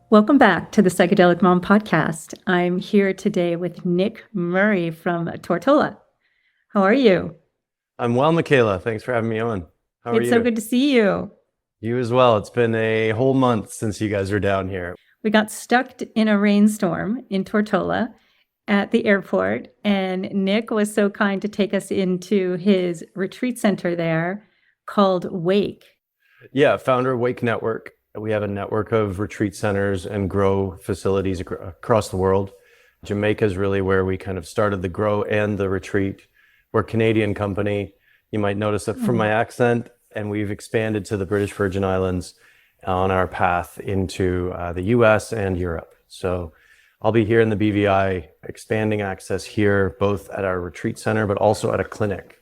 Welcome back to the Psychedelic Mom podcast. I'm here today with Nick Murray from Tortola. How are you? I'm well, Michaela. Thanks for having me on. How are you? It's so good to see you. You as well. It's been a whole month since you guys were down here. We got stuck in a rainstorm in Tortola at the airport, and Nick was so kind to take us into his retreat center there called Wake. Yeah, founder of Wake Network. We have a network of retreat centers and grow facilities across the world. Jamaica is really where we kind of started the grow and the retreat. We're a Canadian company. You might notice that from my accent, and we've expanded to the British Virgin Islands on our path into the US and Europe. So I'll be here in the BVI expanding access here, both at our retreat center, but also at a clinic,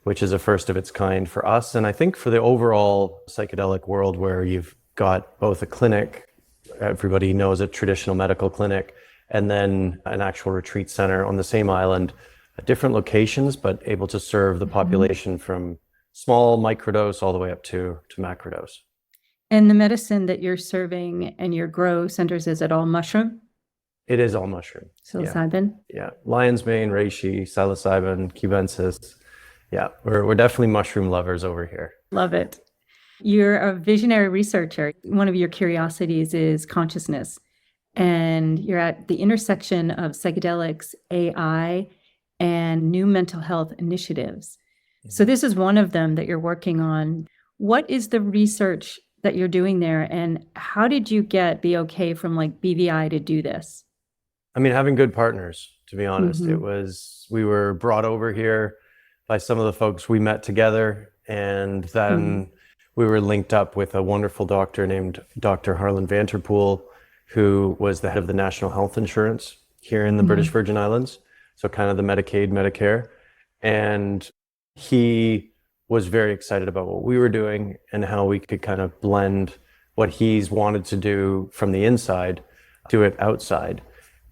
which is a first of its kind for us. And I think for the overall psychedelic world, where you've got both a clinic, everybody knows a traditional medical clinic, and then an actual retreat center on the same island at different locations, but able to serve the population from small microdose all the way up to macrodose. And the medicine that you're serving and your grow centers, is it all mushroom? It is all mushroom. Psilocybin? Yeah. Lion's mane, reishi, psilocybin, cubensis. Yeah, we're definitely mushroom lovers over here. Love it. You're a visionary researcher. One of your curiosities is consciousness, and you're at the intersection of psychedelics, AI, and new mental health initiatives. So this is one of them that you're working on. What is the research that you're doing there, and how did you be okay from like BVI to do this? I mean, having good partners, to be honest. We were brought over here by some of the folks we met together, and then we were linked up with a wonderful doctor named Dr. Harlan Vanterpool, who was the head of the National Health Insurance here in the British Virgin Islands. So kind of the Medicaid, Medicare. And he was very excited about what we were doing and how we could kind of blend what he's wanted to do from the inside, do it outside.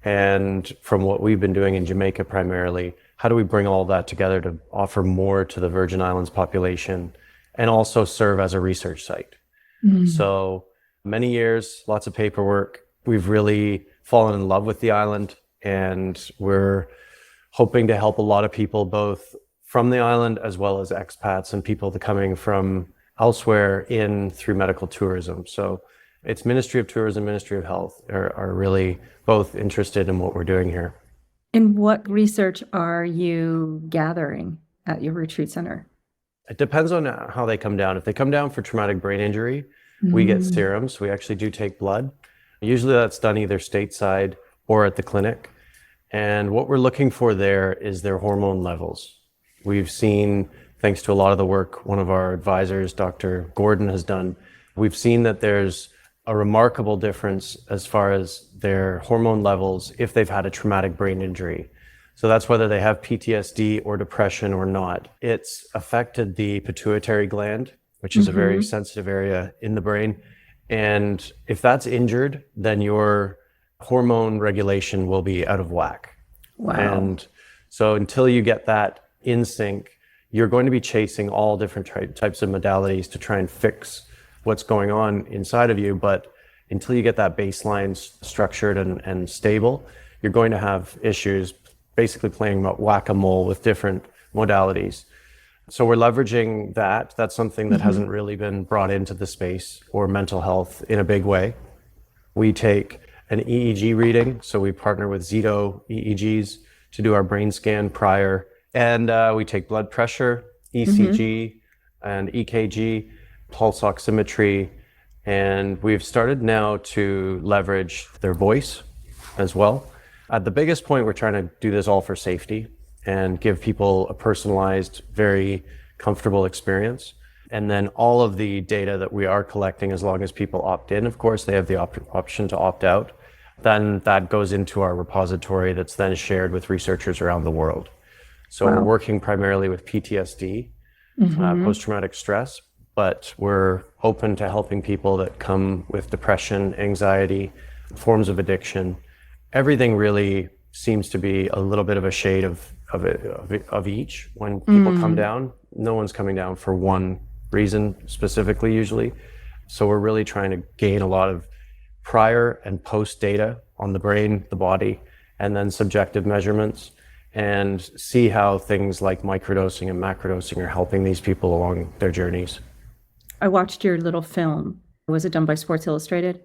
And from what we've been doing in Jamaica primarily, how do we bring all that together to offer more to the Virgin Islands population and also serve as a research site? So many years, lots of paperwork. We've really fallen in love with the island, and we're hoping to help a lot of people, both from the island as well as expats and people coming from elsewhere in through medical tourism. So it's Ministry of Tourism, Ministry of Health are really both interested in what we're doing here. And what research are you gathering at your retreat center? It depends on how they come down. If they come down for traumatic brain injury, we get serums. We actually do take blood. Usually that's done either stateside or at the clinic. And what we're looking for there is their hormone levels. We've seen, thanks to a lot of the work one of our advisors, Dr. Gordon, has done, we've seen that there's a remarkable difference as far as their hormone levels if they've had a traumatic brain injury. So that's whether they have PTSD or depression or not. It's affected the pituitary gland, which is a very sensitive area in the brain. And if that's injured, then your hormone regulation will be out of whack. Wow. And so until you get that in sync, you're going to be chasing all different types of modalities to try and fix what's going on inside of you. But until you get that baseline structured and stable, you're going to have issues basically playing whack-a-mole with different modalities. So we're leveraging that. That's something that hasn't really been brought into the space or mental health in a big way. We take an EEG reading. So we partner with Zito EEGs to do our brain scan prior. And we take blood pressure, ECG and EKG, pulse oximetry. And we've started now to leverage their voice as well. At the biggest point, we're trying to do this all for safety and give people a personalized, very comfortable experience. And then all of the data that we are collecting, as long as people opt in, of course, they have the option to opt out. Then that goes into our repository that's then shared with researchers around the world. So we're working primarily with PTSD, post-traumatic stress, but we're open to helping people that come with depression, anxiety, forms of addiction, everything really seems to be a little bit of a shade of each. When people come down, no one's coming down for one reason specifically usually. So we're really trying to gain a lot of prior and post data on the brain, the body, and then subjective measurements, and see how things like microdosing and macrodosing are helping these people along their journeys. I watched your little film. Was it done by Sports Illustrated?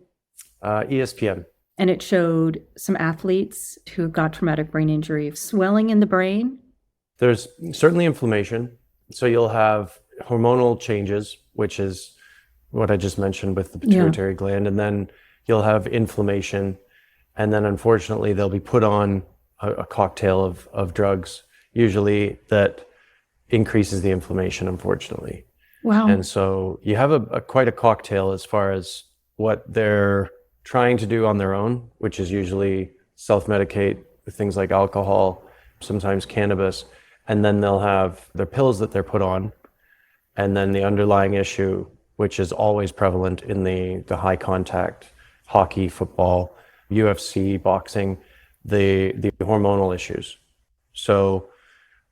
ESPN. And it showed some athletes who got traumatic brain injury, swelling in the brain. There's certainly inflammation. So you'll have hormonal changes, which is what I just mentioned with the pituitary gland. And then you'll have inflammation. And then unfortunately, they'll be put on a cocktail of drugs, usually that increases the inflammation, unfortunately. Wow. And so you have quite a cocktail as far as what they're trying to do on their own, which is usually self-medicate with things like alcohol, sometimes cannabis, and then they'll have their pills that they're put on, and then the underlying issue, which is always prevalent in the high contact, hockey, football, UFC, boxing, the hormonal issues. So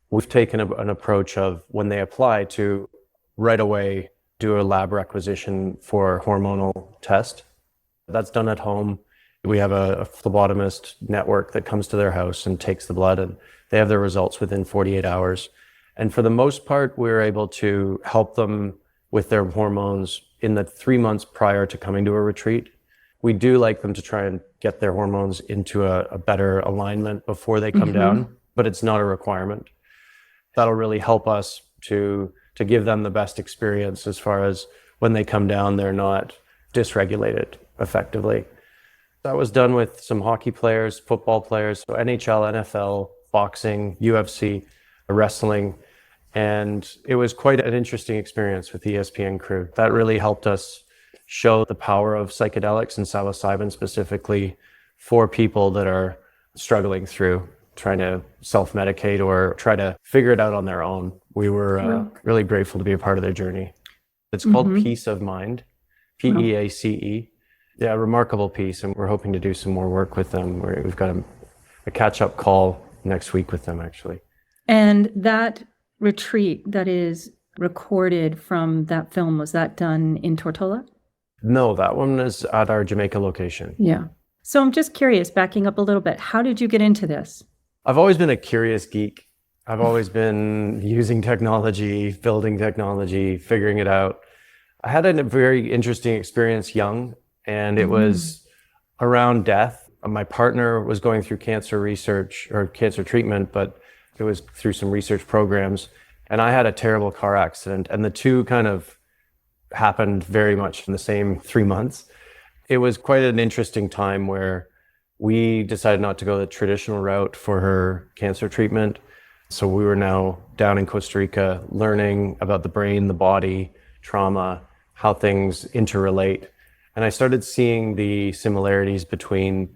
we've taken an approach of when they apply to right away do a lab requisition for hormonal test. That's done at home. We have a phlebotomist network that comes to their house and takes the blood, and they have their results within 48 hours. And for the most part, we're able to help them with their hormones in the 3 months prior to coming to a retreat. We do like them to try and get their hormones into a better alignment before they come down, but it's not a requirement. That'll really help us to give them the best experience as far as when they come down, they're not dysregulated effectively. That was done with some hockey players, football players, so NHL, NFL, boxing, UFC, wrestling. And it was quite an interesting experience with the ESPN crew. That really helped us show the power of psychedelics and psilocybin specifically for people that are struggling through trying to self-medicate or try to figure it out on their own. We were really grateful to be a part of their journey. It's called Peace of Mind, PEACE. Yeah, a remarkable piece, and we're hoping to do some more work with them. We've got a catch-up call next week with them, actually. And that retreat that is recorded from that film, was that done in Tortola? No, that one is at our Jamaica location. Yeah. So I'm just curious, backing up a little bit, how did you get into this? I've always been a curious geek. I've always been using technology, building technology, figuring it out. I had a very interesting experience young, and it was around death. My partner was going through cancer research or cancer treatment, but it was through some research programs. And I had a terrible car accident, and the two kind of happened very much in the same 3 months. It was quite an interesting time where we decided not to go the traditional route for her cancer treatment. So we were now down in Costa Rica learning about the brain, the body, trauma, how things interrelate. And I started seeing the similarities between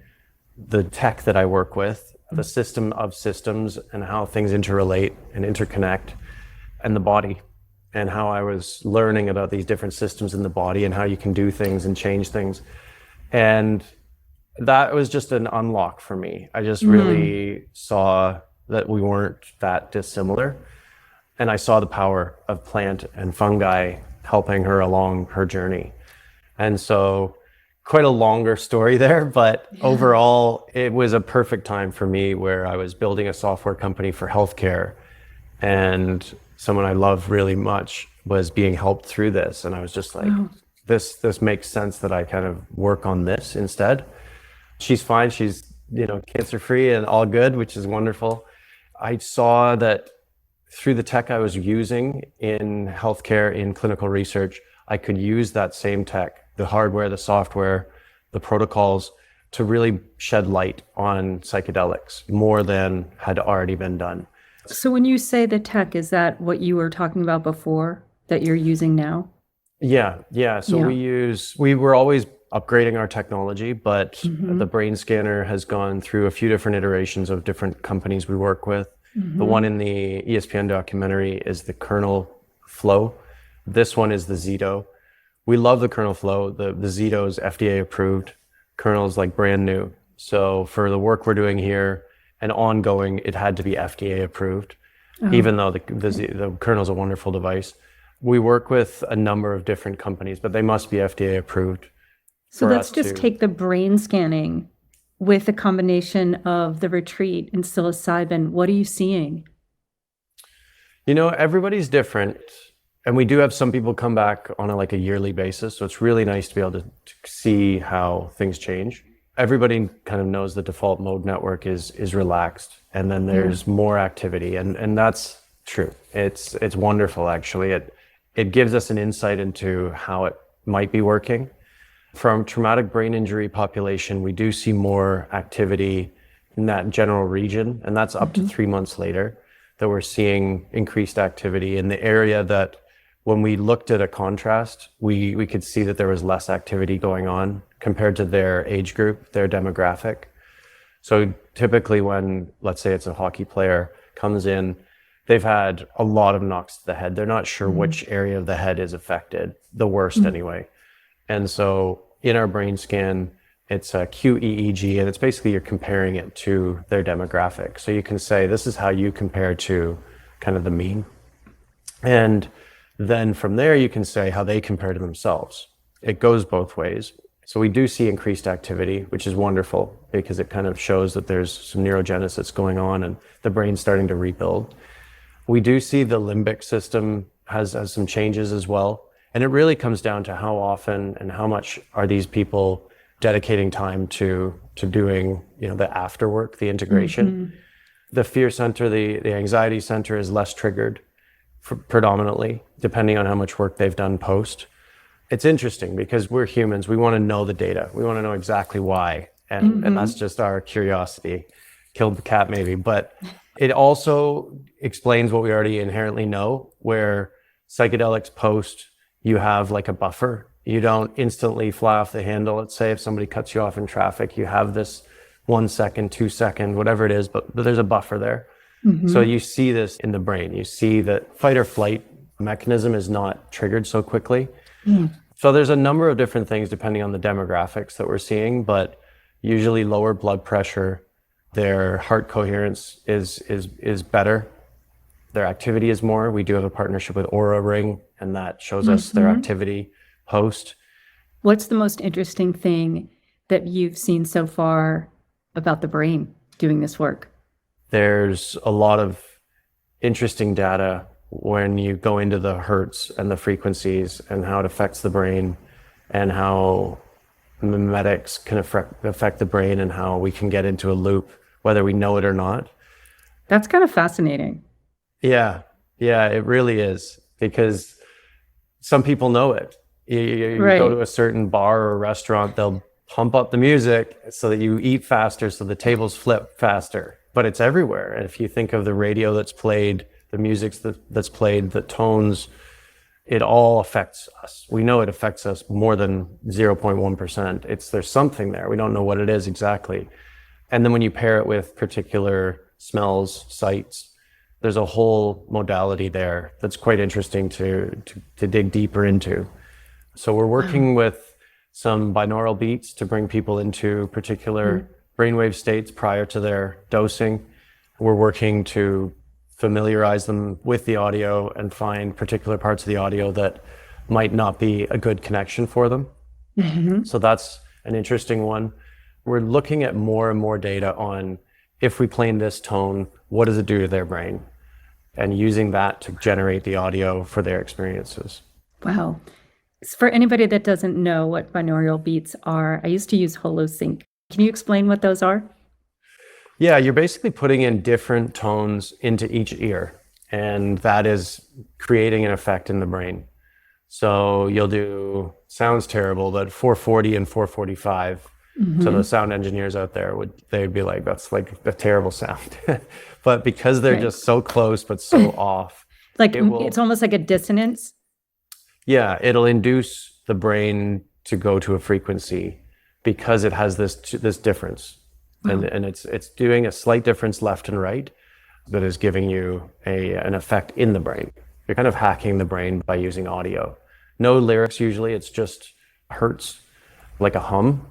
the tech that I work with, the system of systems, and how things interrelate and interconnect, and the body, and how I was learning about these different systems in the body and how you can do things and change things. And that was just an unlock for me. I just really saw that we weren't that dissimilar. And I saw the power of plant and fungi helping her along her journey. And so quite a longer story there, but overall, it was a perfect time for me where I was building a software company for healthcare, and someone I love really much was being helped through this. And I was just like, this makes sense that I kind of work on this instead. She's fine. She's, cancer-free and all good, which is wonderful. I saw that through the tech I was using in healthcare, in clinical research, I could use that same tech, the hardware, the software, the protocols, to really shed light on psychedelics more than had already been done. So when you say the tech, is that what you were talking about before that you're using now? Yeah. So we were always upgrading our technology, but the brain scanner has gone through a few different iterations of different companies we work with. The one in the ESPN documentary is the kernel flow. This one is the Zito. We love the kernel flow. The Zito is FDA approved. Kernel is like brand new. So for the work we're doing here and ongoing, it had to be FDA approved, even though the kernel is a wonderful device. We work with a number of different companies, but they must be FDA approved. So let's just take the brain scanning with a combination of the retreat and psilocybin. What are you seeing? Everybody's different. And we do have some people come back on a yearly basis. So it's really nice to be able to see how things change. Everybody kind of knows the default mode network is relaxed, and then there's more activity. And that's true. It's wonderful, actually. It gives us an insight into how it might be working. From traumatic brain injury population, we do see more activity in that general region, and that's up to 3 months later that we're seeing increased activity in the area that when we looked at a contrast, we could see that there was less activity going on compared to their age group, their demographic. So typically when, let's say it's a hockey player, comes in, they've had a lot of knocks to the head. They're not sure which area of the head is affected, the worst anyway. And so in our brain scan, it's a QEEG, and it's basically you're comparing it to their demographic. So you can say, this is how you compare to kind of the mean. And then from there, you can say how they compare to themselves. It goes both ways. So we do see increased activity, which is wonderful because it kind of shows that there's some neurogenesis going on and the brain's starting to rebuild. We do see the limbic system has some changes as well. And it really comes down to how often and how much are these people dedicating time to doing, the after work, the integration. The fear center, the anxiety center is less triggered predominantly, depending on how much work they've done post. It's interesting because we're humans. We want to know the data. We want to know exactly why. And that's just our curiosity. Killed the cat maybe. But it also explains what we already inherently know, where psychedelics post, you have like a buffer. You don't instantly fly off the handle. Let's say if somebody cuts you off in traffic, you have this 1 second, 2 second, whatever it is, but there's a buffer there. So you see this in the brain. You see that fight or flight mechanism is not triggered so quickly. So there's a number of different things depending on the demographics that we're seeing, but usually lower blood pressure, their heart coherence is better. Their activity is more. We do have a partnership with Aura Ring, and that shows us their activity post. What's the most interesting thing that you've seen so far about the brain doing this work? There's a lot of interesting data when you go into the hertz and the frequencies and how it affects the brain and how mimetics can affect the brain and how we can get into a loop, whether we know it or not. That's kind of fascinating. Yeah, it really is, because some people know it. You go to a certain bar or restaurant, they'll pump up the music so that you eat faster, so the tables flip faster. But it's everywhere. And if you think of the radio that's played, the music that's played, the tones, it all affects us. We know it affects us more than 0.1%. There's something there. We don't know what it is exactly. And then when you pair it with particular smells, sights, there's a whole modality there that's quite interesting to dig deeper into. So we're working with some binaural beats to bring people into particular brainwave states prior to their dosing. We're working to familiarize them with the audio and find particular parts of the audio that might not be a good connection for them. So that's an interesting one. We're looking at more and more data on, if we play in this tone, what does it do to their brain? And using that to generate the audio for their experiences. Wow. For anybody that doesn't know what binaural beats are, I used to use HoloSync. Can you explain what those are? Yeah, you're basically putting in different tones into each ear, and that is creating an effect in the brain. So you'll do, sounds terrible, but 440 and 445. So the sound engineers out there they'd be like, that's like a terrible sound. But because they're just so close but so off, it's almost like a dissonance. Yeah, it'll induce the brain to go to a frequency because it has this difference. And it's doing a slight difference left and right that is giving you an effect in the brain. You're kind of hacking the brain by using audio. No lyrics usually, it's just hertz, like a hum.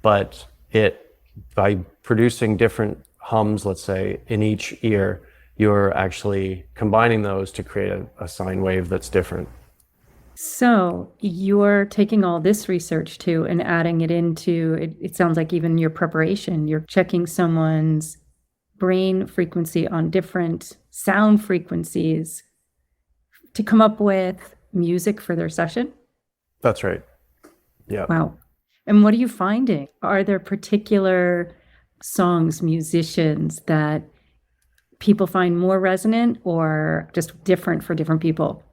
But by producing different hums, let's say, in each ear, you're actually combining those to create a sine wave that's different. So you're taking all this research too and adding it into it. It sounds like even your preparation, you're checking someone's brain frequency on different sound frequencies to come up with music for their session. That's right. Yeah. Wow. And what are you finding? Are there particular songs, musicians that people find more resonant or just different for different people?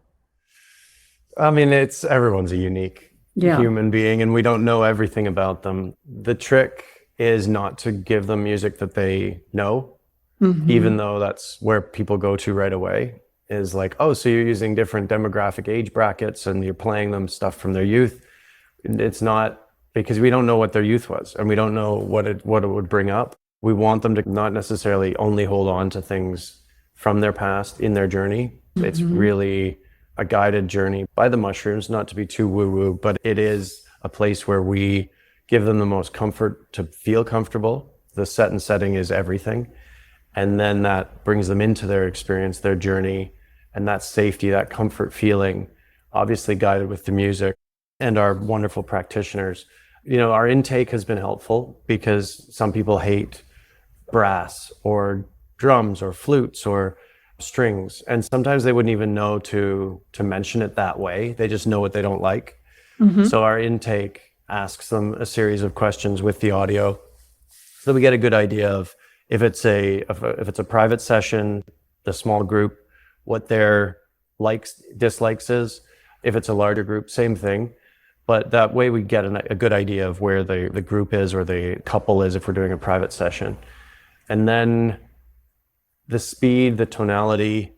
I mean, everyone's a unique Yeah. human being, and we don't know everything about them. The trick is not to give them music that they know, even though that's where people go to right away, is like, oh, so you're using different demographic age brackets and you're playing them stuff from their youth. It's not, because we don't know what their youth was and we don't know what it would bring up. We want them to not necessarily only hold on to things from their past in their journey. It's really a guided journey by the mushrooms, not to be too woo-woo, but it is a place where we give them the most comfort to feel comfortable. The set and setting is everything. And then that brings them into their experience, their journey, and that safety, that comfort feeling, obviously guided with the music and our wonderful practitioners. You know, our intake has been helpful because some people hate brass or drums or flutes or strings, and sometimes they wouldn't even know to mention it that way. They just know what they don't like. So our intake asks them a series of questions with the audio, so we get a good idea of if it's a private session, the small group, what their likes, dislikes is. If it's a larger group, same thing. But that way we get a good idea of where the group is or the couple is if we're doing a private session. And then the speed, the tonality,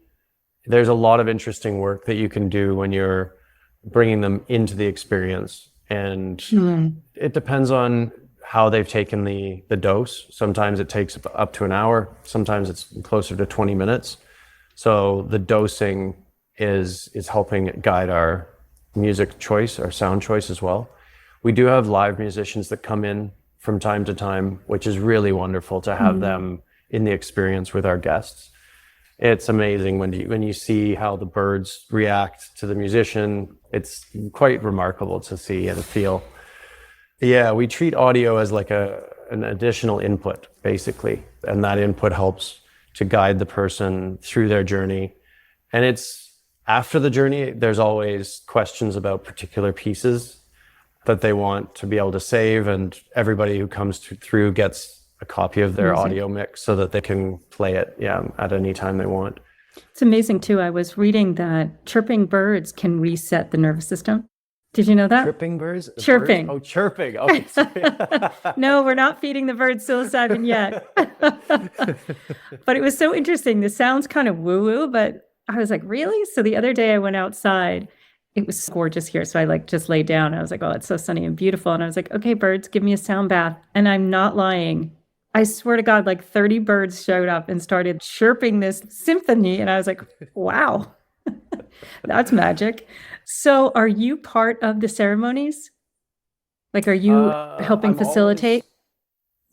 there's a lot of interesting work that you can do when you're bringing them into the experience. And it depends on how they've taken the dose. Sometimes it takes up to an hour. Sometimes it's closer to 20 minutes. So the dosing is helping guide our music choice, our sound choice as well. We do have live musicians that come in from time to time, which is really wonderful to have them in the experience with our guests. It's amazing when you see how the birds react to the musician. It's quite remarkable to see and feel. Yeah, we treat audio as like an additional input, basically. And that input helps to guide the person through their journey. And it's after the journey, there's always questions about particular pieces that they want to be able to save. And everybody who comes through gets a copy of their audio mix so that they can play it, at any time they want. It's amazing too. I was reading that chirping birds can reset the nervous system. Did you know that? Chirping birds? Chirping. Birds? Oh, chirping. Okay, sorry. No, we're not feeding the birds psilocybin yet. But it was so interesting. The sounds kind of woo-woo, but I was like, really? So the other day I went outside. It was gorgeous here. So I just laid down. I was like, oh, it's so sunny and beautiful. And I was like, okay, birds, give me a sound bath. And I'm not lying. I swear to God, like 30 birds showed up and started chirping this symphony. And I was like, wow, that's magic. So are you part of the ceremonies? Like, are you helping facilitate?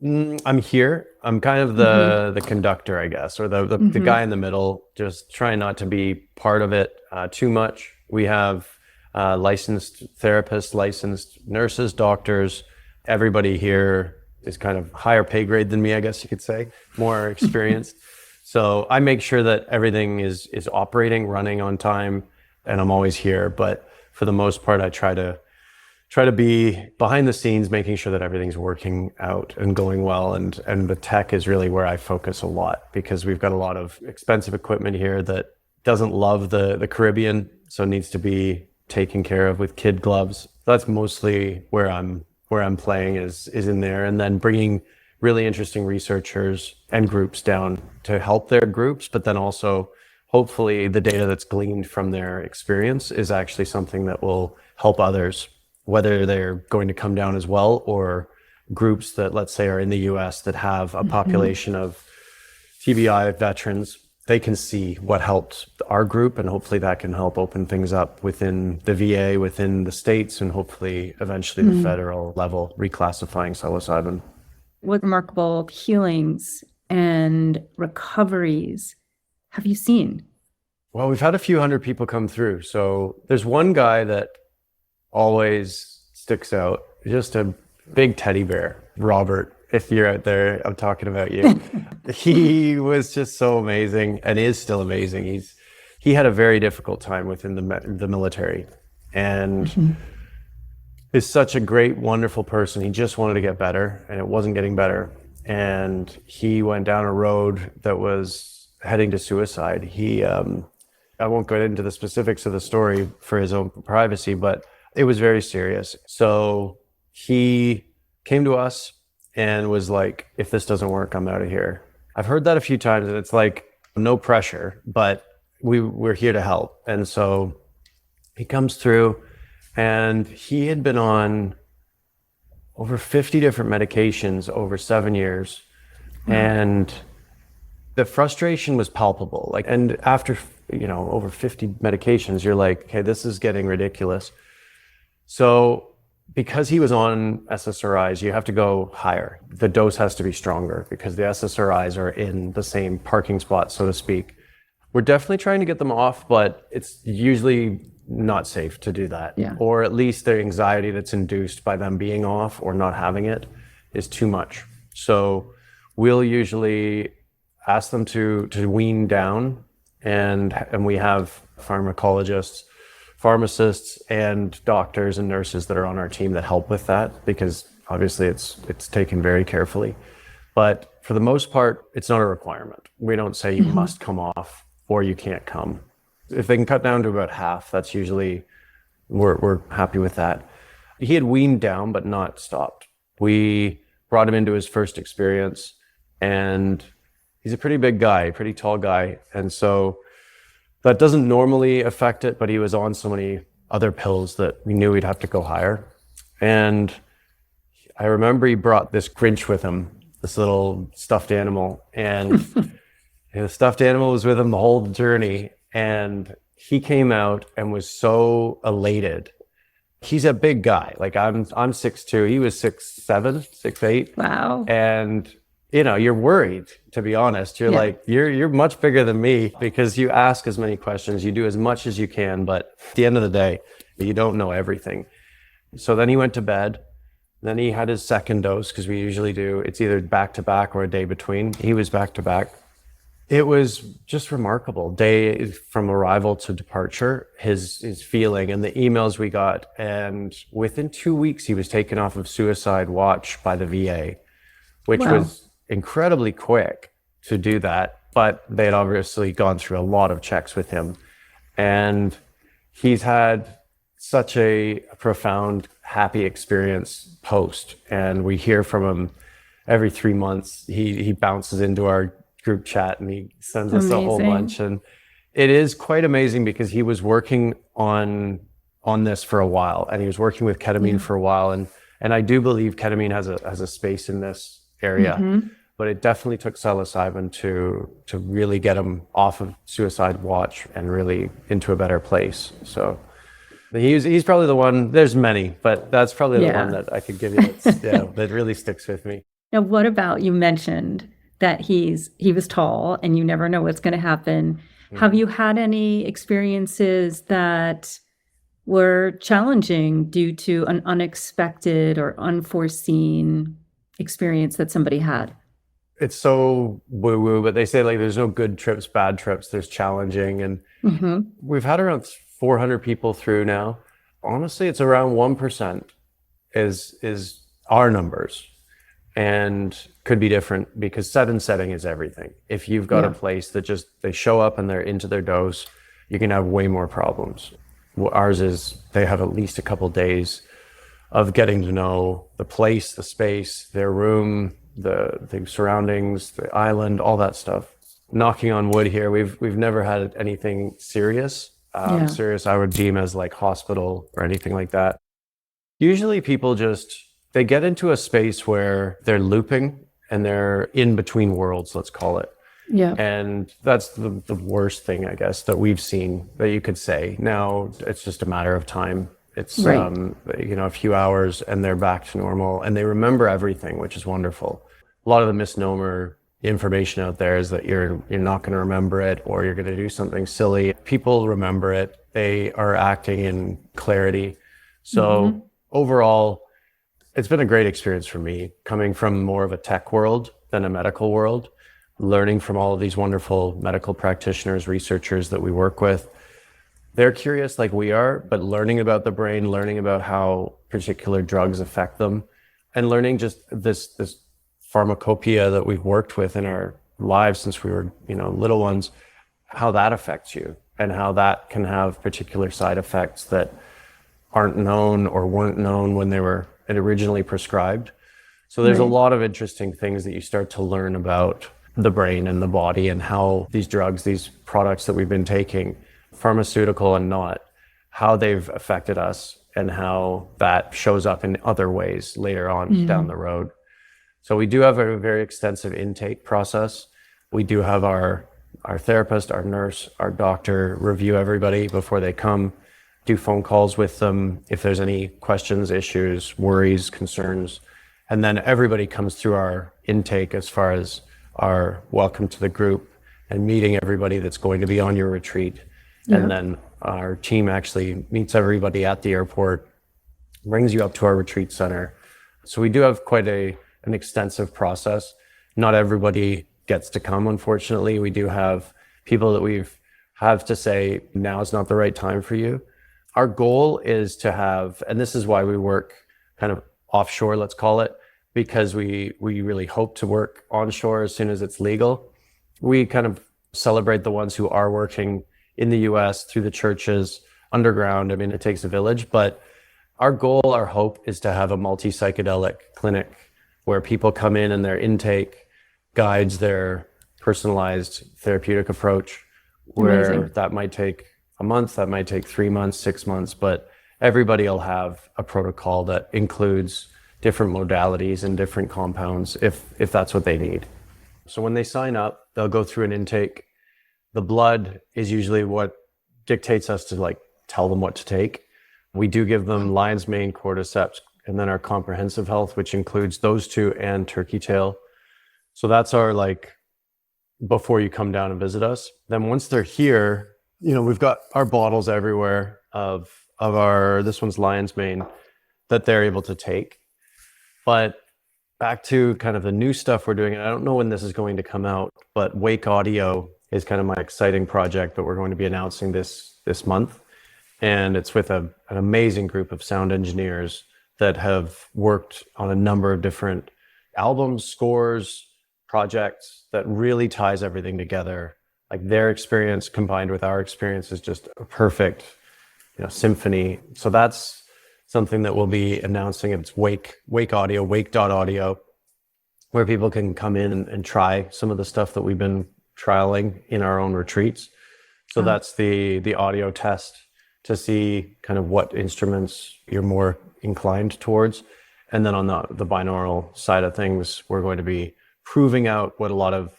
I'm here. I'm kind of the conductor, I guess, or the guy in the middle, just trying not to be part of it too much. We have licensed therapists, licensed nurses, doctors. Everybody here is kind of higher pay grade than me, I guess you could say, more experienced. So I make sure that everything is operating, running on time, and I'm always here. But for the most part, I try to be behind the scenes, making sure that everything's working out and going well. And the tech is really where I focus a lot, because we've got a lot of expensive equipment here that doesn't love the Caribbean, so needs to be taken care of with kid gloves. That's mostly where I'm playing is in there, and then bringing really interesting researchers and groups down to help their groups, but then also hopefully the data that's gleaned from their experience is actually something that will help others, whether they're going to come down as well, or groups that, let's say, are in the US that have a population of TBI veterans. They can see what helped our group, and hopefully that can help open things up within the VA, within the states, and hopefully eventually the federal level, reclassifying psilocybin. What remarkable healings and recoveries have you seen? Well, we've had a few hundred people come through. So there's one guy that always sticks out, just a big teddy bear, Robert. If you're out there, I'm talking about you. He was just so amazing and is still amazing. He had a very difficult time within the military and is such a great, wonderful person. He just wanted to get better and it wasn't getting better. And he went down a road that was heading to suicide. I won't go into the specifics of the story for his own privacy, but it was very serious. So he came to us and was like, if this doesn't work, I'm out of here. I've heard that a few times and it's like, no pressure, but we're here to help. And so he comes through and he had been on over 50 different medications over 7 years. And the frustration was palpable. And after, over 50 medications, you're like, okay, this is getting ridiculous. So because he was on SSRIs, you have to go higher. The dose has to be stronger because the SSRIs are in the same parking spot, so to speak. We're definitely trying to get them off, but it's usually not safe to do that. Yeah. Or at least the anxiety that's induced by them being off or not having it is too much. So we'll usually ask them to wean down, and we have pharmacologists, pharmacists, and doctors and nurses that are on our team that help with that, because obviously it's taken very carefully. But for the most part, it's not a requirement. We don't say you must come off or you can't come. If they can cut down to about half, that's usually, we're happy with that. He had weaned down, but not stopped. We brought him into his first experience, and he's a pretty big guy, pretty tall guy. And so that doesn't normally affect it, but he was on so many other pills that we knew we'd have to go higher. And I remember he brought this Grinch with him, this little stuffed animal. And the stuffed animal was with him the whole journey. And he came out and was so elated. He's a big guy. Like I'm 6'2", he was 6'7", 6'8". Wow. And you're worried, to be honest. You're like, you're much bigger than me, because you ask as many questions, you do as much as you can, but at the end of the day, you don't know everything. So then he went to bed. Then he had his second dose, because we usually do, it's either back to back or a day between. He was back to back. It was just remarkable. Day from arrival to departure, his feeling and the emails we got. And within 2 weeks, he was taken off of suicide watch by the VA, which was incredibly quick to do that. But they had obviously gone through a lot of checks with him. And he's had such a profound, happy experience post. And we hear from him every 3 months. He bounces into our group chat and he sends us a whole bunch. And it is quite amazing, because he was working on this for a while, and he was working with ketamine for a while. And I do believe ketamine has a space in this area, but it definitely took psilocybin to really get him off of suicide watch and really into a better place. So he's probably the one. There's many, but that's probably the one that I could give you that really sticks with me. Now, what about, you mentioned that he was tall and you never know what's going to happen. Have you had any experiences that were challenging due to an unexpected or unforeseen experience that somebody had? It's so woo-woo, but they say like there's no good trips, bad trips. There's challenging. And we've had around 400 people through now. Honestly, it's around 1% is our numbers. And could be different, because setting is everything. If you've got a place that they show up and they're into their dose, you can have way more problems. Ours is, they have at least a couple days of getting to know the place, the space, their room, the surroundings, the island, all that stuff. Knocking on wood here, we've never had anything serious. Serious I would deem as like hospital or anything like that. Usually people they get into a space where they're looping and they're in between worlds, let's call it. Yeah. And that's the worst thing, I guess, that we've seen that you could say. Now it's just a matter of time. It's, a few hours and they're back to normal and they remember everything, which is wonderful. A lot of the misnomer information out there is that you're not going to remember it, or you're going to do something silly. People remember it. They are acting in clarity. So overall, it's been a great experience for me, coming from more of a tech world than a medical world, learning from all of these wonderful medical practitioners, researchers that we work with. They're curious like we are, but learning about the brain, learning about how particular drugs affect them, and learning just this pharmacopoeia that we've worked with in our lives since we were, little ones, how that affects you and how that can have particular side effects that aren't known or weren't known when they were originally prescribed. So there's a lot of interesting things that you start to learn about the brain and the body and how these drugs, these products that we've been taking, pharmaceutical and not, how they've affected us and how that shows up in other ways later on down the road. So we do have a very extensive intake process. We do have our therapist, our nurse, our doctor review everybody before they come, do phone calls with them if there's any questions, issues, worries, concerns. And then everybody comes through our intake as far as our welcome to the group and meeting everybody that's going to be on your retreat. And then our team actually meets everybody at the airport, brings you up to our retreat center. So we do have quite an extensive process. Not everybody gets to come, unfortunately. We do have people that have to say, now is not the right time for you. Our goal is to have, and this is why we work kind of offshore, let's call it, because we really hope to work onshore as soon as it's legal. We kind of celebrate the ones who are working in the US through the churches, underground. I mean, it takes a village, but our goal, our hope is to have a multi-psychedelic clinic where people come in and their intake guides their personalized therapeutic approach, where that might take a month, that might take 3 months, 6 months, but everybody will have a protocol that includes different modalities and different compounds if that's what they need. So when they sign up, they'll go through an intake. The blood is usually what dictates us to tell them what to take. We do give them lion's mane, cordyceps, and then our comprehensive health, which includes those two and turkey tail. So that's our before you come down and visit us. Then once they're here, we've got our bottles everywhere of our, this one's lion's mane, that they're able to take. But back to kind of the new stuff we're doing, and I don't know when this is going to come out, but Wake Audio is kind of my exciting project that we're going to be announcing this month. And it's with an amazing group of sound engineers that have worked on a number of different albums, scores, projects that really ties everything together. Their experience combined with our experience is just a perfect, symphony. So that's something that we'll be announcing. It's Wake Audio, wake.audio, where people can come in and try some of the stuff that we've been trialing in our own retreats. So that's the audio test to see kind of what instruments you're more inclined towards. And then on the binaural side of things, we're going to be proving out what a lot of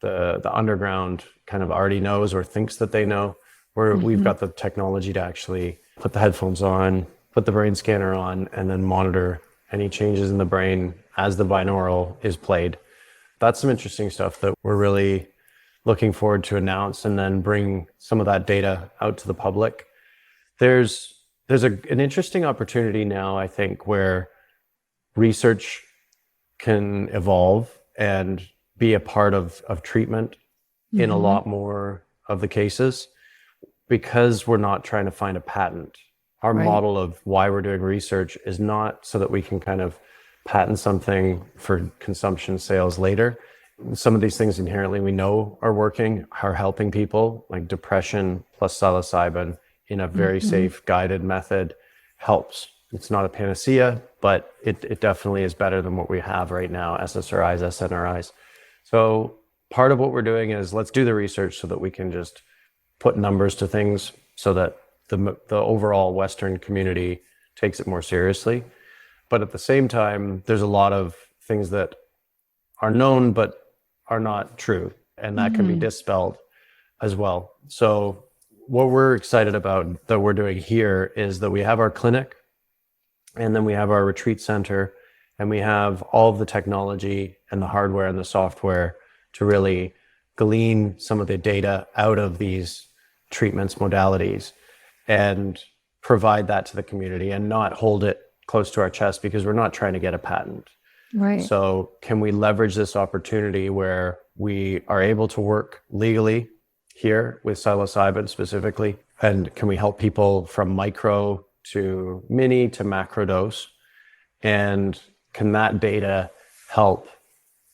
the underground kind of already knows or thinks that they know, where we've got the technology to actually put the headphones on, put the brain scanner on, and then monitor any changes in the brain as the binaural is played. That's some interesting stuff that we're really looking forward to announce and then bring some of that data out to the public. There's an interesting opportunity now, I think, where research can evolve and be a part of treatment in a lot more of the cases, because we're not trying to find a patent. Our model of why we're doing research is not so that we can kind of patent something for consumption sales later. Some of these things inherently we know are working, are helping people, like depression plus psilocybin in a very safe, guided method helps. It's not a panacea, but it definitely is better than what we have right now, SSRIs, SNRIs. So part of what we're doing is let's do the research so that we can just put numbers to things so that the overall Western community takes it more seriously. But at the same time, there's a lot of things that are known but are not true, and that can be dispelled as well. So what we're excited about that we're doing here is that we have our clinic, and then we have our retreat center, and we have all of the technology and the hardware and the software to really glean some of the data out of these treatments, modalities, and provide that to the community and not hold it close to our chest because we're not trying to get a patent. Right. So can we leverage this opportunity where we are able to work legally here with psilocybin specifically? And can we help people from micro to mini to macro dose? And can that data help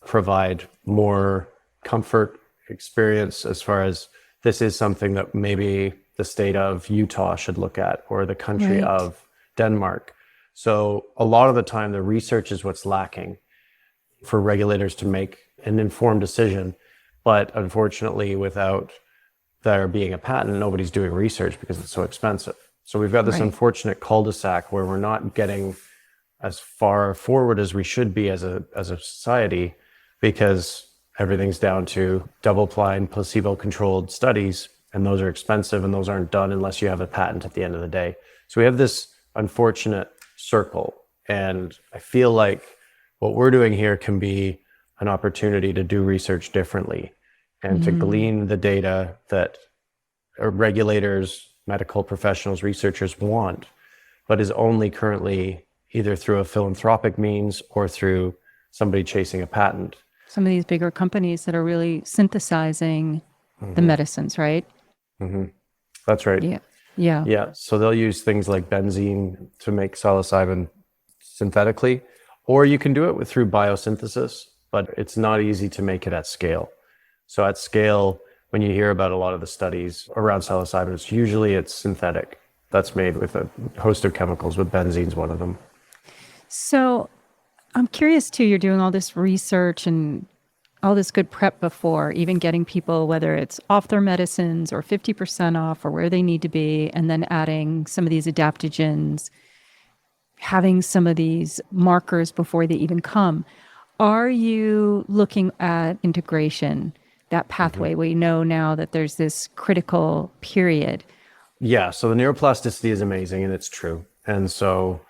provide more comfort experience as far as this is something that maybe the state of Utah should look at, or the country Right. of Denmark? So a lot of the time, the research is what's lacking for regulators to make an informed decision. But unfortunately, without there being a patent, nobody's doing research because it's so expensive. So we've got this Right. unfortunate cul-de-sac where we're not getting as far forward as we should be as a society, because everything's down to double-blind, placebo-controlled studies, and those are expensive, and those aren't done unless you have a patent at the end of the day. So we have this unfortunate circle, and I feel like what we're doing here can be an opportunity to do research differently and to glean the data that regulators, medical professionals, researchers want, but is only currently either through a philanthropic means or through somebody chasing a patent. Some of these bigger companies that are really synthesizing the medicines, right? That's right. Yeah. Yeah. Yeah. So they'll use things like benzene to make psilocybin synthetically, or you can do it through biosynthesis, but it's not easy to make it at scale. So at scale, when you hear about a lot of the studies around psilocybin, it's synthetic. That's made with a host of chemicals, but benzene's one of them. So I'm curious too, you're doing all this research and all this good prep before even getting people, whether it's off their medicines or 50% off or where they need to be, and then adding some of these adaptogens, having some of these markers before they even come. Are you looking at integration, that pathway? We know now that there's this critical period. Yeah. So the neuroplasticity is amazing, and it's true. And so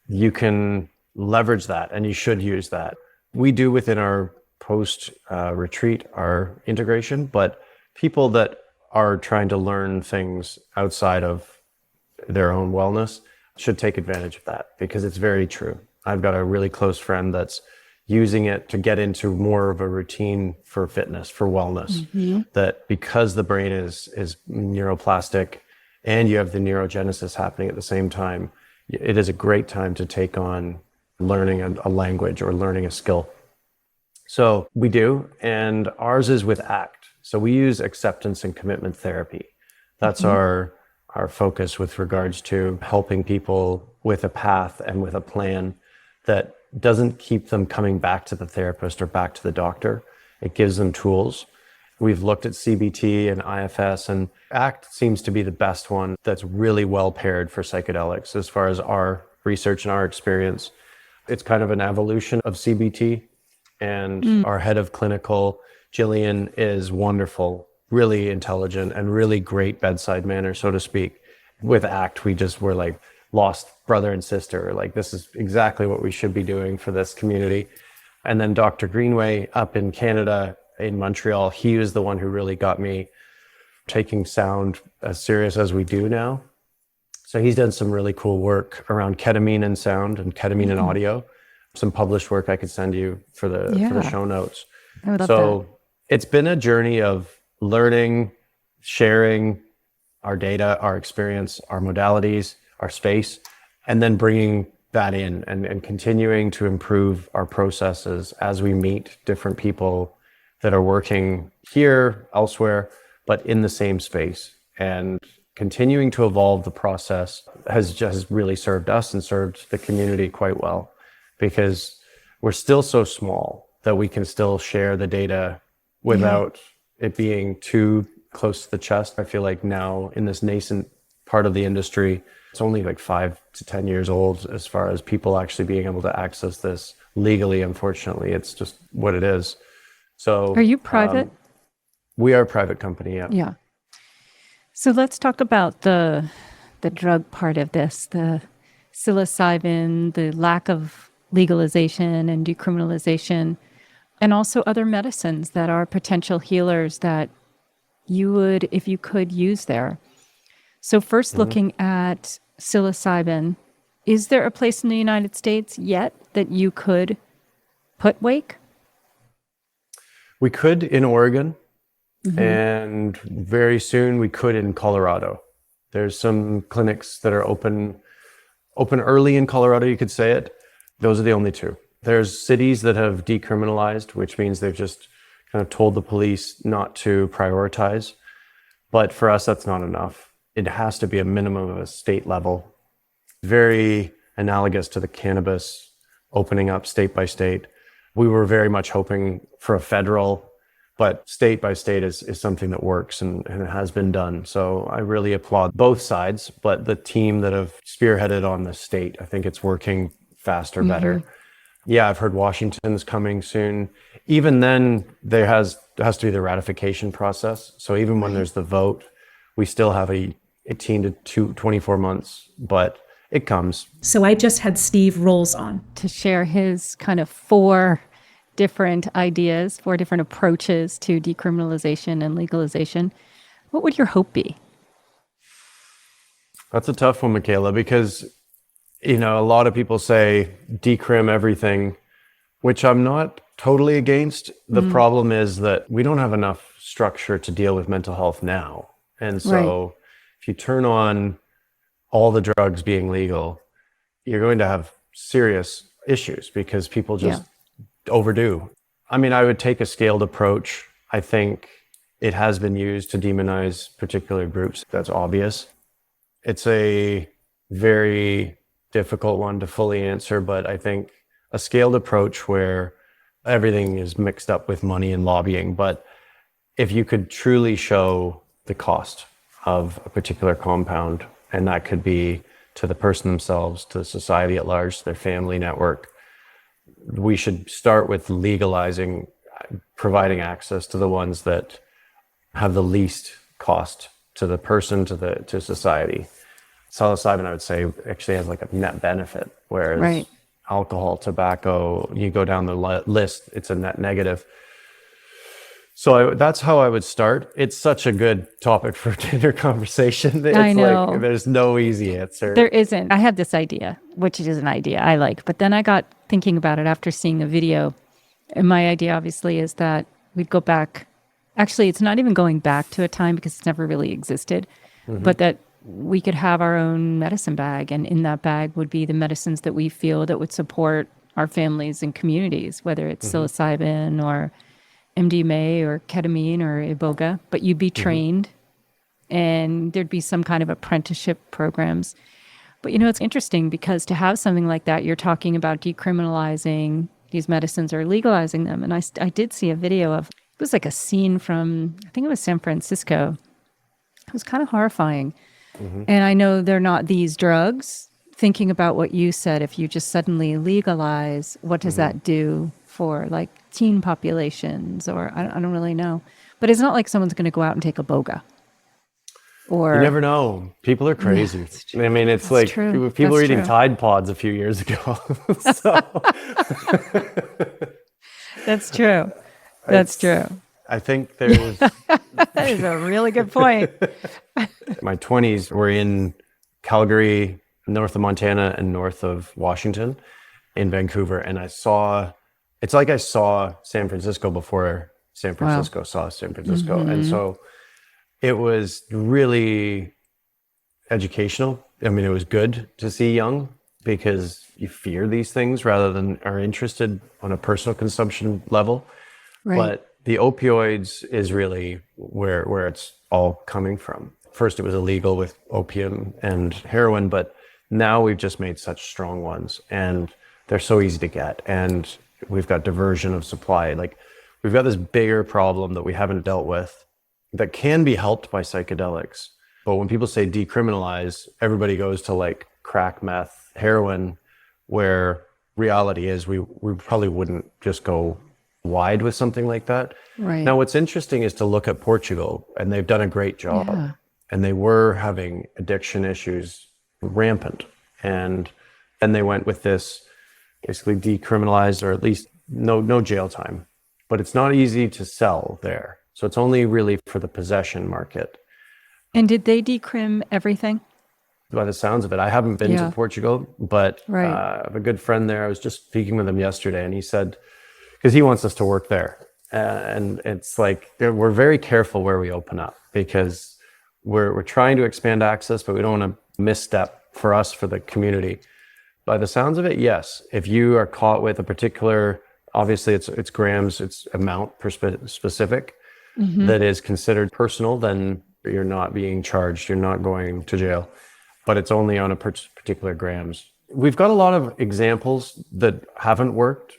you can leverage that, and you should use that. We do within our post retreat, our integration, but people that are trying to learn things outside of their own wellness should take advantage of that, because it's very true. I've got a really close friend that's using it to get into more of a routine for fitness, for wellness, that because the brain is neuroplastic and you have the neurogenesis happening at the same time, it is a great time to take on learning a language or learning a skill. So we do, and ours is with ACT. So we use acceptance and commitment therapy. That's our focus with regards to helping people with a path and with a plan that doesn't keep them coming back to the therapist or back to the doctor. It gives them tools. We've looked at CBT and IFS, and ACT seems to be the best one that's really well paired for psychedelics as far as our research and our experience. It's kind of an evolution of CBT, and our head of clinical, Jillian, is wonderful, really intelligent, and really great bedside manner, so to speak. With ACT, we just were like lost brother and sister. Like, this is exactly what we should be doing for this community. And then Dr. Greenway up in Canada, in Montreal, he was the one who really got me taking sound as serious as we do now. So he's done some really cool work around ketamine and sound and ketamine and audio. Some published work I could send you for the show notes. I would love So it's been a journey of learning, sharing our data, our experience, our modalities, our space, and then bringing that in and continuing to improve our processes as we meet different people that are working here, elsewhere, but in the same space. And continuing to evolve the process has just really served us and served the community quite well, because we're still so small that we can still share the data without it being too close to the chest. I feel like now in this nascent part of the industry, it's only like 5 to 10 years old as far as people actually being able to access this legally. Unfortunately, it's just what it is. So Are you private? We are a private company, yeah. Yeah. So let's talk about the drug part of this, the psilocybin, the lack of legalization and decriminalization. And also other medicines that are potential healers that you would, if you could, use there. So first looking at psilocybin, is there a place in the United States yet that you could put wake? We could in Oregon, and very soon we could in Colorado. There's some clinics that are open early in Colorado, you could say it. Those are the only two. There's cities that have decriminalized, which means they've just kind of told the police not to prioritize. But for us, that's not enough. It has to be a minimum of a state level. Very analogous to the cannabis opening up state by state. We were very much hoping for a federal, but state by state is something that works and it has been done. So I really applaud both sides, but the team that have spearheaded on the state, I think it's working faster, better. Yeah, I've heard Washington's coming soon. Even then, there has to be the ratification process. So even when there's the vote, we still have 18 to 24 months, but it comes. So I just had Steve Rolls on To share his kind of 4 different ideas, 4 different approaches to decriminalization and legalization. What would your hope be? That's a tough one, Michaela, because, a lot of people say decrim everything, which I'm not totally against. The problem is that we don't have enough structure to deal with mental health now. And so if you turn on all the drugs being legal, you're going to have serious issues because people just overdo. I mean, I would take a scaled approach. I think it has been used to demonize particular groups. That's obvious. It's a very difficult one to fully answer, but I think a scaled approach where everything is mixed up with money and lobbying. But if you could truly show the cost of a particular compound, and that could be to the person themselves, to the society at large, to their family network, we should start with legalizing, providing access to the ones that have the least cost to the person, to society. Psilocybin, I would say, actually has like a net benefit, whereas alcohol, tobacco, you go down the list, it's a net negative. So that's how I would start. It's such a good topic for dinner conversation. It's I know. like there's no easy answer. There isn't. I had this idea, which is an idea I like, but then I got thinking about it after seeing the video. And my idea, obviously, is that we'd go back. Actually, it's not even going back to a time because it's never really existed, but that we could have our own medicine bag. And in that bag would be the medicines that we feel that would support our families and communities, whether it's psilocybin or MDMA or ketamine or iboga, but you'd be trained and there'd be some kind of apprenticeship programs. But it's interesting because to have something like that, you're talking about decriminalizing these medicines or legalizing them. And I did see a video of, it was like a scene from, I think it was San Francisco. It was kind of horrifying. And I know they're not these drugs. Thinking about what you said, if you just suddenly legalize, what does that do for like teen populations? Or I don't really know. But it's not like someone's going to go out and take a boga. Or You never know. People are crazy. I mean, it's That's like true. people were eating That's true. Tide Pods a few years ago. So That's true. That's true. I think there's That is a really good point. my 20s were in Calgary, north of Montana, and north of Washington, in Vancouver, and it's like I saw San Francisco before San Francisco saw San Francisco. And so it was really educational. I mean, it was good to see young because you fear these things rather than are interested on a personal consumption level. Right. But the opioids is really where it's all coming from. First, it was illegal with opium and heroin, but now we've just made such strong ones and they're so easy to get. And we've got diversion of supply. Like we've got this bigger problem that we haven't dealt with that can be helped by psychedelics. But when people say decriminalize, everybody goes to like crack, meth, heroin, where reality is we probably wouldn't just go wide with something like that. Right. Now, what's interesting is to look at Portugal, and they've done a great job. Yeah. And they were having addiction issues rampant. And then they went with this basically decriminalized, or at least no jail time. but it's not easy to sell there. So it's only really for the possession market. And did they decrim everything? By the sounds of it, I haven't been to Portugal, but Right. I have a good friend there. I was just speaking with him yesterday, and he said, because he wants us to work there. And it's like, we're very careful where we open up because we're trying to expand access, but we don't want to misstep for us, for the community. By the sounds of it, yes. If you are caught with a particular, obviously it's grams, it's amount specific, that is considered personal, then you're not being charged, you're not going to jail, but it's only on a particular grams. We've got a lot of examples that haven't worked,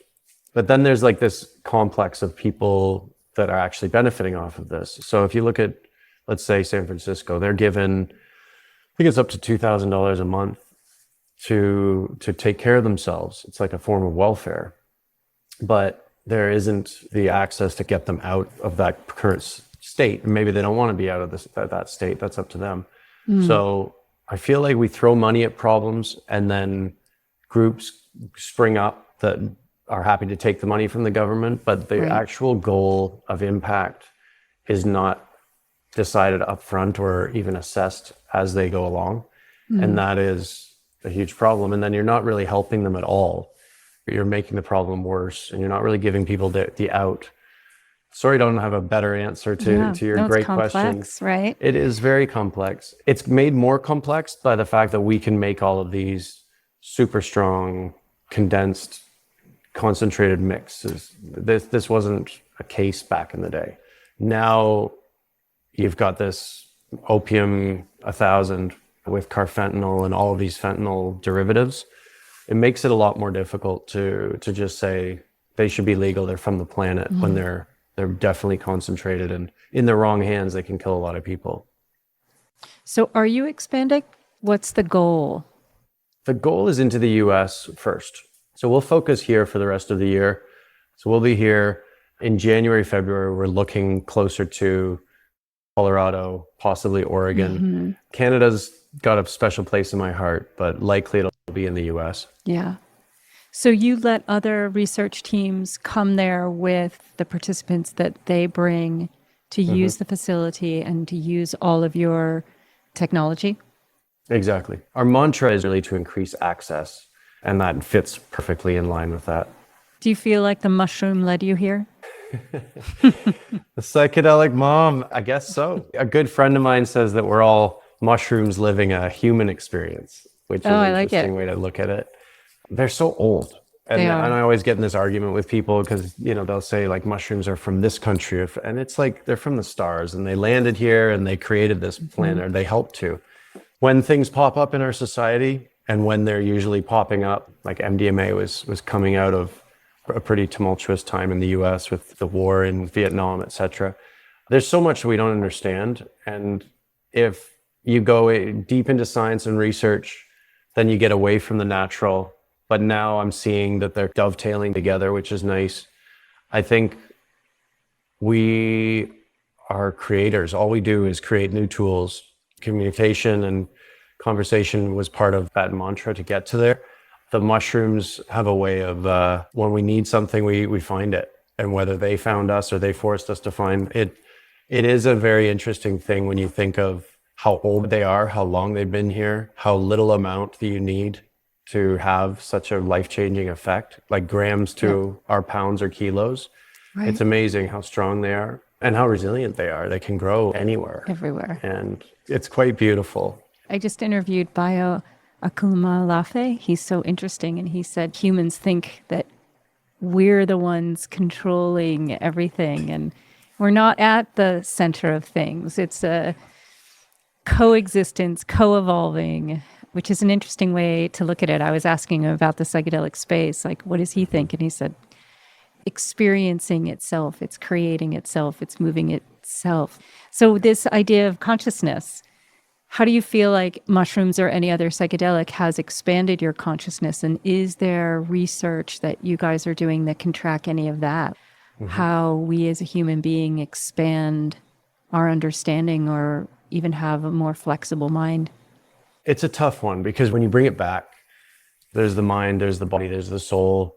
but then there's like this complex of people that are actually benefiting off of this. So if you look at, let's say, San Francisco, they're given, I think it's up to $2,000 a month to take care of themselves. It's like a form of welfare, but there isn't the access to get them out of that current state. Maybe they don't want to be out of that state. That's up to them. So I feel like we throw money at problems, and then groups spring up that are happy to take the money from the government, but the actual goal of impact is not decided up front or even assessed as they go along. And that is a huge problem. And then you're not really helping them at all. You're making the problem worse, and you're not really giving people the out. Sorry, I don't have a better answer to your great question. Right? It is very complex. It's made more complex by the fact that we can make all of these super strong, condensed, concentrated mixes. This wasn't a case back in the day. Now you've got this opium 1000 with carfentanil and all of these fentanyl derivatives. It makes it a lot more difficult to just say they should be legal, they're from the planet, when they're definitely concentrated, and in the wrong hands, they can kill a lot of people. So are you expanding? What's the goal? The goal is into the US first. So we'll focus here for the rest of the year. So we'll be here in January, February. We're looking closer to Colorado, possibly Oregon. Canada's got a special place in my heart, but likely it'll be in the US. Yeah. So you let other research teams come there with the participants that they bring to use the facility and to use all of your technology? Exactly. Our mantra is really to increase access, and that fits perfectly in line with that. Do you feel like the mushroom led you here? The psychedelic mom, I guess so. A good friend of mine says that we're all mushrooms living a human experience, which is an interesting way to look at it. They're so old. And I always get in this argument with people because, they'll say like mushrooms are from this country. And it's like they're from the stars, and they landed here and they created this planet, or they helped to. When things pop up in our society, and when they're usually popping up, like MDMA was coming out of a pretty tumultuous time in the US with the war in Vietnam, etc. There's so much we don't understand. And if you go deep into science and research, then you get away from the natural. But now I'm seeing that they're dovetailing together, which is nice. I think we are creators. All we do is create new tools. Communication and conversation was part of that mantra to get to there. The mushrooms have a way of, when we need something, we find it. And whether they found us or they forced us to find it, it is a very interesting thing when you think of how old they are, how long they've been here, how little amount that you need to have such a life-changing effect, like grams to our pounds or kilos. Right. It's amazing how strong they are and how resilient they are. They can grow anywhere. Everywhere. And it's quite beautiful. I just interviewed Bio Akumalafe. He's so interesting. And he said humans think that we're the ones controlling everything. And we're not at the center of things. It's a coexistence, co-evolving, which is an interesting way to look at it. I was asking him about the psychedelic space, like, what does he think? And he said, experiencing itself, it's creating itself, it's moving itself. So this idea of consciousness, how do you feel like mushrooms or any other psychedelic has expanded your consciousness? And is there research that you guys are doing that can track any of that? How we as a human being expand our understanding or even have a more flexible mind? It's a tough one because when you bring it back, there's the mind, there's the body, there's the soul.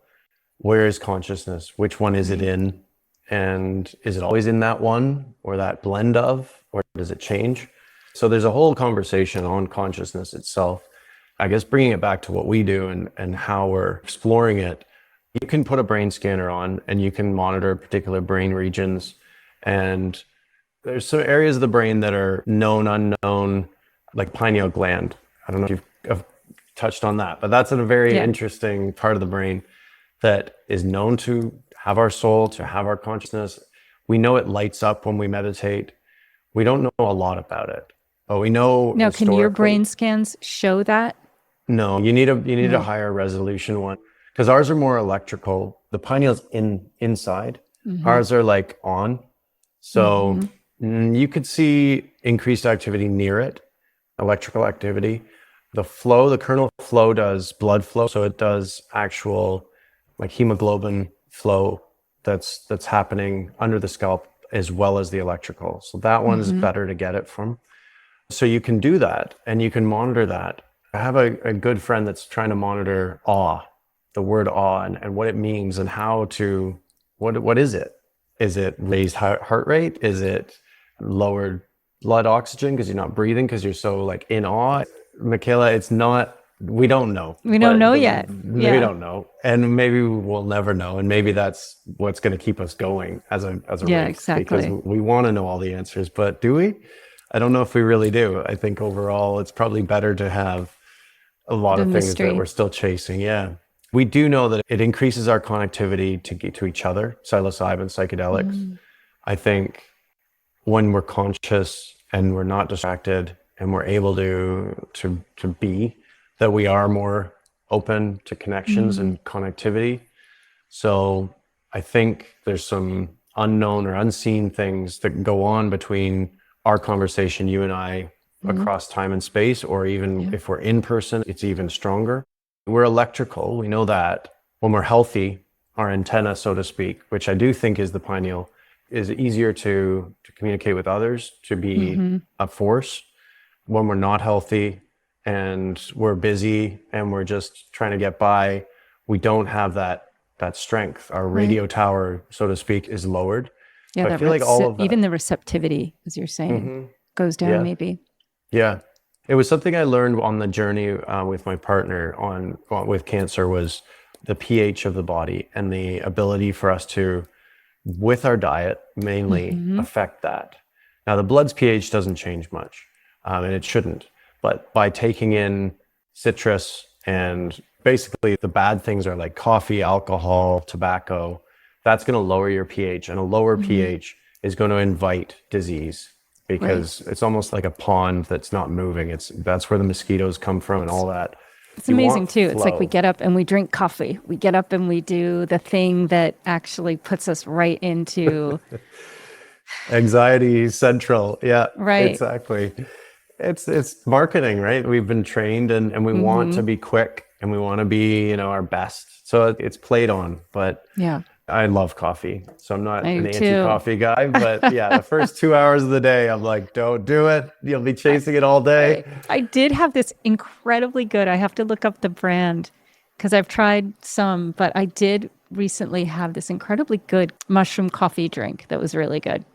Where is consciousness? Which one is it in? And is it always in that one or that blend of, or does it change? So there's a whole conversation on consciousness itself. I guess bringing it back to what we do and how we're exploring it, you can put a brain scanner on and you can monitor particular brain regions. And there's some areas of the brain that are known, unknown, like pineal gland. I don't know if you've touched on that, but that's a very interesting part of the brain that is known to have our soul, to have our consciousness. We know it lights up when we meditate. We don't know a lot about it, but we know. Now, can your brain scans show that? No, you need a higher resolution one, because ours are more electrical. The pineal's inside. Ours are like on. So you could see increased activity near it, electrical activity. The kernel flow does blood flow. So it does actual like hemoglobin flow that's happening under the scalp as well as the electrical. So that one's better to get it from. So you can do that and you can monitor that. I have a good friend that's trying to monitor awe, the word awe and what it means and how to, what is it? Is it raised heart rate? Is it lowered blood oxygen because you're not breathing because you're so like in awe? Michaela, it's not, we don't know. We don't know yet. We don't know. And maybe we'll never know. And maybe that's what's going to keep us going as a race. Exactly. Because we want to know all the answers, but do we? I don't know if we really do. I think overall it's probably better to have a lot of things that we're still chasing. Yeah. We do know that it increases our connectivity to each other, psilocybin, psychedelics. I think when we're conscious and we're not distracted and we're able to be, that we are more open to connections and connectivity. So I think there's some unknown or unseen things that go on between our conversation, you and I, across time and space, or even if we're in person, it's even stronger. We're electrical, we know that. When we're healthy, our antenna, so to speak, which I do think is the pineal, is easier to communicate with others, to be a force. When we're not healthy and we're busy and we're just trying to get by, we don't have that strength. Our radio tower, so to speak, is lowered. Yeah, so I feel like all of that, even the receptivity, as you're saying, goes down maybe. Yeah. It was something I learned on the journey with my partner with cancer, was the pH of the body and the ability for us to, with our diet mainly, affect that. Now the blood's pH doesn't change much, and it shouldn't, but by taking in citrus and basically the bad things are like coffee, alcohol, tobacco, that's going to lower your pH, and a lower pH is going to invite disease. Because it's almost like a pond that's not moving. That's where the mosquitoes come from and all that. It's amazing too. It's like we get up and we drink coffee. We get up and we do the thing that actually puts us right into anxiety central. Yeah, right. Exactly. It's marketing, right? We've been trained and we want to be quick and we want to be, our best. So it's played on, but I love coffee, so I'm not an anti-coffee guy, but the first 2 hours of the day, I'm like, don't do it. You'll be chasing it all day. I did have this incredibly good, I have to look up the brand because I've tried some, but I did recently have this incredibly good mushroom coffee drink that was really good.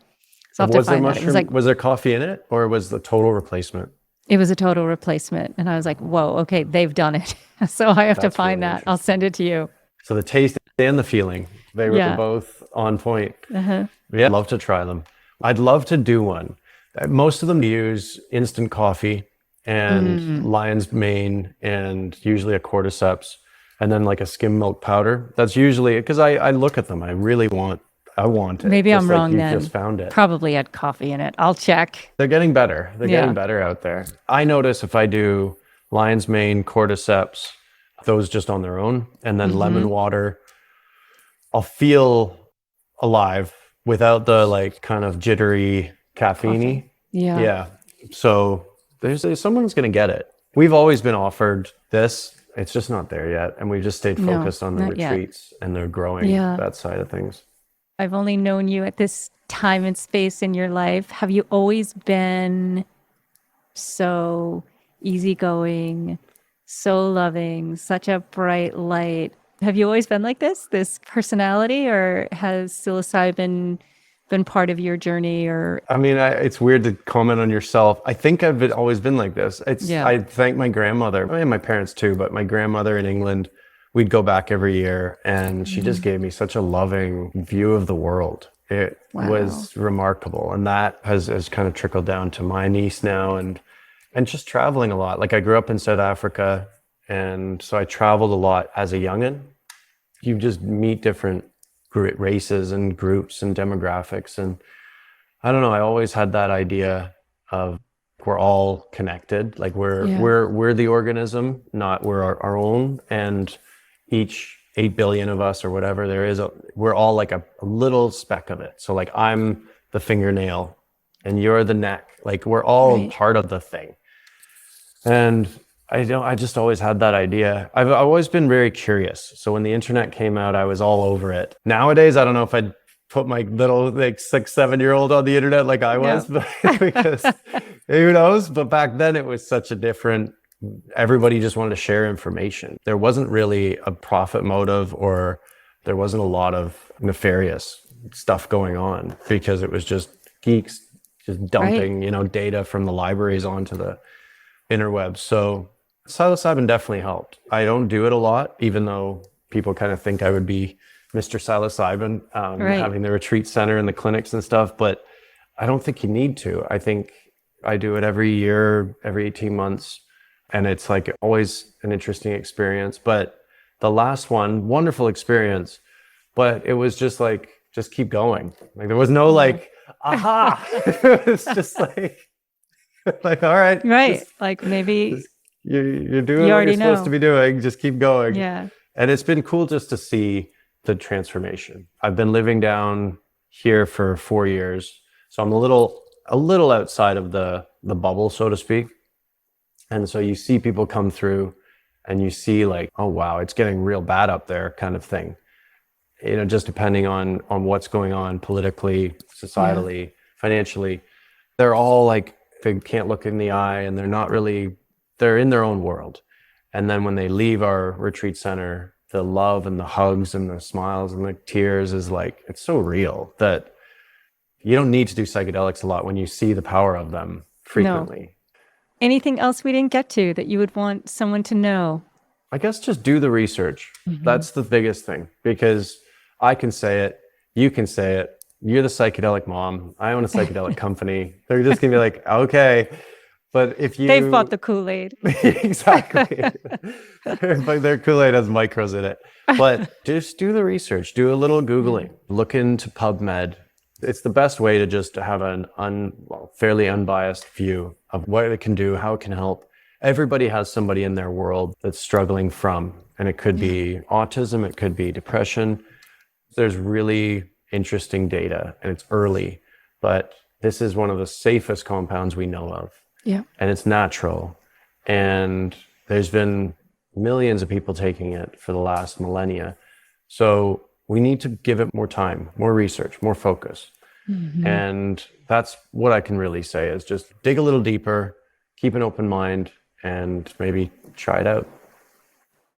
So I'll have to find that. It was was there coffee in it, or was the total replacement? It was a total replacement. And I was like, whoa, okay, they've done it. So I have to find that. I'll send it to you. So the taste and the feeling. They were both on point. Yeah, I'd love to try them. I'd love to do one. Most of them use instant coffee and lion's mane and usually a cordyceps and then like a skim milk powder. That's usually, because I look at them, I want it. Maybe I'm wrong then. Just found it. Probably had coffee in it. I'll check. They're getting better. They're getting better out there. I notice if I do lion's mane, cordyceps, those just on their own, and then lemon water, I'll feel alive without the like kind of jittery caffeine-y. Yeah. So someone's going to get it. We've always been offered this. It's just not there yet. And we've just stayed focused on the retreats and they're growing that side of things. I've only known you at this time and space in your life. Have you always been so easygoing, so loving, such a bright light? Have you always been like this personality, or has psilocybin been part of your journey? Or I mean, it's weird to comment on yourself. I think always been like this. Yeah. I thank my grandmother, I mean, my parents too, but my grandmother in England, we'd go back every year, and she just gave me such a loving view of the world. It Wow. was remarkable. And that has kind of trickled down to my niece now, and just traveling a lot. Like, I grew up in South Africa, and so I traveled a lot as a youngin'. You just meet different races and groups and demographics, and I don't know, I always had that idea of we're all connected. Like, we're the organism, not we're our own, and each 8 billion of us or whatever there is, we're all like a little speck of it. So like, I'm the fingernail and you're the neck. Like, we're all part of the thing. And I just always had that idea. I've always been very curious. So when the internet came out, I was all over it. Nowadays, I don't know if I'd put my little like 6-7-year-old on the internet like I was, but because who knows? But back then it was such a different, everybody just wanted to share information. There wasn't really a profit motive, or there wasn't a lot of nefarious stuff going on, because it was just geeks just dumping, data from the libraries onto the interwebs. So psilocybin definitely helped. I don't do it a lot, even though people kind of think I would be Mr. Psilocybin, having the retreat center and the clinics and stuff, but I don't think you need to. I think I do it every year, every 18 months, and it's like always an interesting experience. But the last one, wonderful experience, but it was just like, just keep going. Like, there was no like, aha. It was just like all right. Right. Like, maybe you're doing you what you're already supposed know. to be doing. Just keep going. Yeah. And it's been cool just to see the transformation. I've been living down here for 4 years, so I'm a little outside of the bubble, so to speak. And so you see people come through, and you see like, oh wow, it's getting real bad up there, kind of thing. Just depending on what's going on politically, societally, financially. They're all like, they can't look in the eye, and they're in their own world. And then when they leave our retreat center, the love and the hugs and the smiles and the tears is like, it's so real that you don't need to do psychedelics a lot when you see the power of them frequently. No. Anything else we didn't get to that you would want someone to know? I guess just do the research. That's the biggest thing, because I can say it, you can say it. You're the psychedelic mom. I own a psychedelic company. They're just gonna be like, okay. But if you... They've bought the Kool-Aid. Exactly. But their Kool-Aid has micros in it. But just do the research. Do a little Googling. Look into PubMed. It's the best way to just have an fairly unbiased view of what it can do, how it can help. Everybody has somebody in their world that's struggling from, and it could be autism, it could be depression. There's really interesting data, and it's early, but this is one of the safest compounds we know of. Yeah. And it's natural. And there's been millions of people taking it for the last millennia. So we need to give it more time, more research, more focus. And that's what I can really say, is just dig a little deeper, keep an open mind, and maybe try it out.